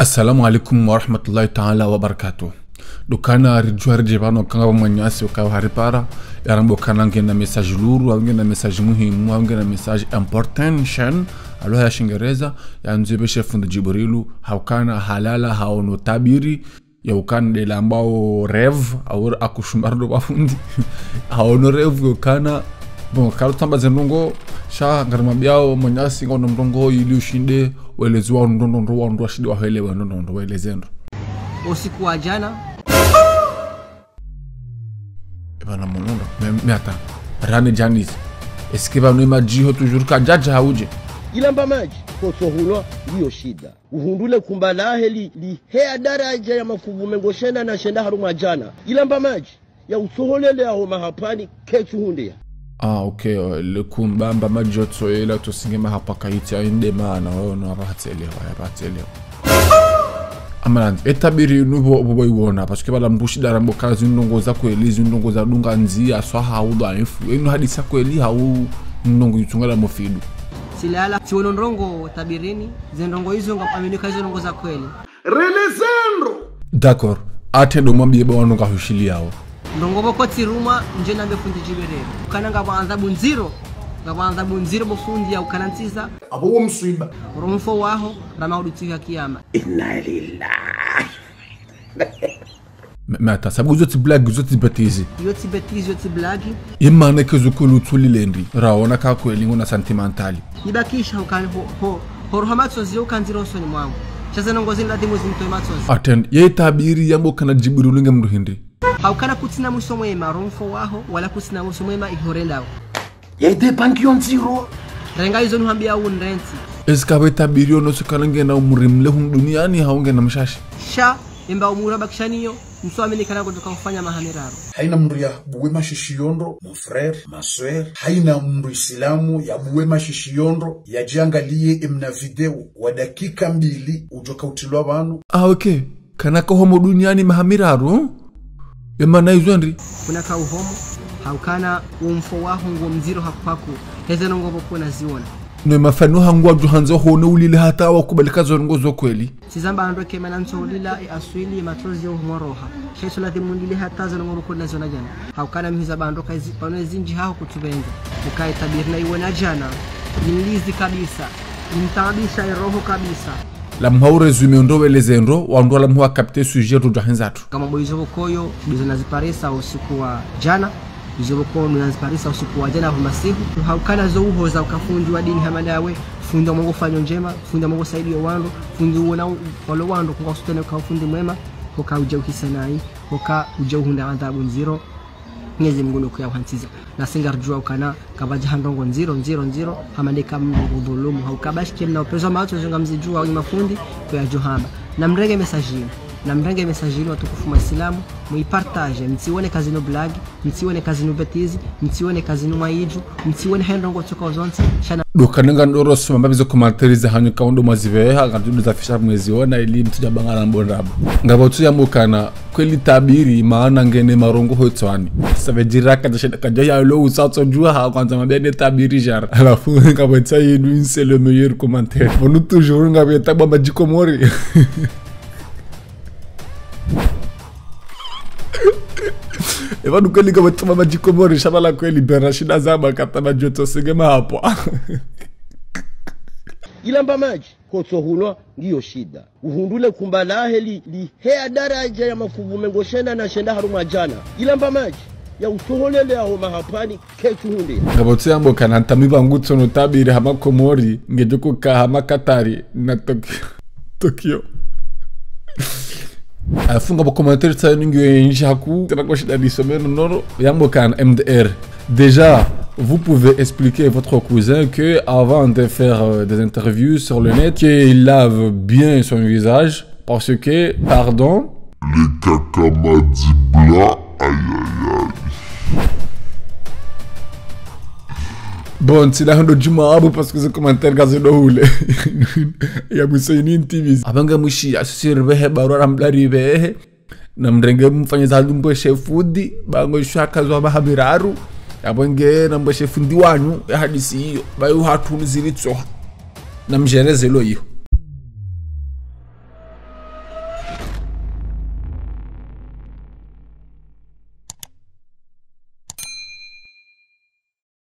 Assalamu alaikum wa rahmatullahi ta'ala wa barakatuh. Dukana rijwar jibano kanga mwanyasi ukawa haripara yarambo kana ngena message luru au ngena message muhimu au ngena message important shan aloha ya Shingereza ya nzibeshe fundi Jibrilu haukana halala haono tabiri ya ukana dela ambao rev au akushumardo bafundi haono rev ukana bon kalo tamba zenongo sha ngarama biao mwanyasi ngono mrongo ili ushinde welezwa ndondo wa shidi wa helewa ndondo welezendo usiku wa jana bana monondo meta rane janis eskiba no majiho toujours ka jaja hauje ilamba maji kosohulwa ndiyo shida uhundule kumbala heli hea daraja ya makuvume ngoshenda na shenda haruma jana ilamba maji ya usoholele aho mahapani kechu hundia okay le kumbamba maji tsoela to singema hapa kaiti inde mana no abatelewa Amaland etabiri nubo boyibona parce que bala mbushi darambo kazi ndongo za kweli ndongo za dunga nzi aswa hauda ifu eno hadisa kweli hau ndongo yutungala mofidu silala tiono ndongo tabirini zendongo hizo ngapaminika hizo ndongo za kweli relezendo d'accord atendo mwambie bwana ngahushilia yao ndongo bokoti ruma nje nambe fundi Jiberero kana ngabanza bunziro bofundi ya ukanantiza abo mswiba rumfo waho ramaudutika kiyama inna lillahi mata sabu zoti blague zoti betizi yoti blague imane kezukulu tulilendi raona ka kweli ngona sentimentali nibakisha ukani horohamatso zio kanziroso ni mwangu chaza nongozi ndati mwezi mtoe matsozi attend ye tabiri yambo kana Jibrilu nge mndu hindi haukana kutina musomo ema rumfo waho wala kutina musomo ema ihorendao yaite pankion zero renga hizo nuhambia unrenti eskabe tabiri ono sukalange na umurimle duniani haunge na mshashi sha imba umura bakishaniyo mswamini kana kutoka kufanya mahamiraro haina mndu ya buwema shishiyondo mon frère ma sœur haina mndu islamu ya buwema shishiyondo ya jiangalie imna video wa dakika 2 ujoka utilwa banu okay kana ko homo duniani mahamiraro emana izondri kuna ka uhomo haukana umfo waho ngo mziro hakupaku heze nongo bokona ziona no mafano hangwa juhanzo hono ulile hata wakubalika zongo zo kweli sizamba ando kemana nsolila aswili matrozi yo moroha sheso la demundile hata zongo bokona zona jana haukana miza bando kazi pano zinji haho kutubenza ukai tabirna iwona jana nilizi kabisa nimtabisha roho kabisa la mhau resume ndo welezendo wando la mhau capter sujet ndo hanzatu kama boizo bokoyo bizo naziparesa usiku wa jana Izoboko nunazparisa usiku wa jana humasihu haukana zo uhoza ukafundi wa dini hamadawe fundi wa Mungu fanyo njema fundi wa Mungu saidi wando fundi uona walo wando kwa usutene kwa fundi mwema hoka uje ukisenai hoka uje uhunda adhabu nziro Mwenyezi Mungu ndokuya uhantiza na singarjua ukana kabaja handongo nziro hamandika Mungu dhulumu haukabashike na upezo macho zonga mzijua au mafundi kwa johama na mrenge message watukufu Waislamu muipartage msione kazi no blague msione kazi no betizi msione kazi no maiju msione hendongo toka zonse shana dokananga ndoro soma babizo commentaires hanyu kaundo maziveha ngadudu za fisha mweziona ili mtujabangana mbondabo ngabatu ya mukana kweli tabiri maana ngene marongo hotswani savejiraka dashida kajoya lo usatso jua ha kwanza mabene tabiri jar alafu ngabata yinu c'est le meilleur commentaire on toujours ngabeta bamba jikomori Eva dukeli kama tuma majikomori shabala kweli berashida zama katama joto sigema hapo ilamba maji kosohulwa ndiyo shida uhundule kumbala heli hea daraja ya makuvume ngoshenda na shenda haruma jana ilamba maji ya usoholele aho mahapani kechu hundia ngabotse yambo kana ntamiba ngutso no tabiri hama komori ngejoko ka hama Katari na Tokyo afunga bo commentaire ça ningi haku tena kwa shida disomeno noro yambo kan MDR déjà vous pouvez expliquer à votre cousin que avant de faire des interviews sur le net qu'il lave bien son visage parce que pardon les cacamadis blancs aïe bon c'est là ndo juma abo parce que ce commentaire gazo do hule ya musaini TV abanga mushi asirbe he barora mblari be na mrenge mfanye zalu mboshe fudi bango shaka zo mahabiraru abonge na mboshe fundi wanyu ya hadisi hiyo bayo hatu nziritso na mjereze lo hiyo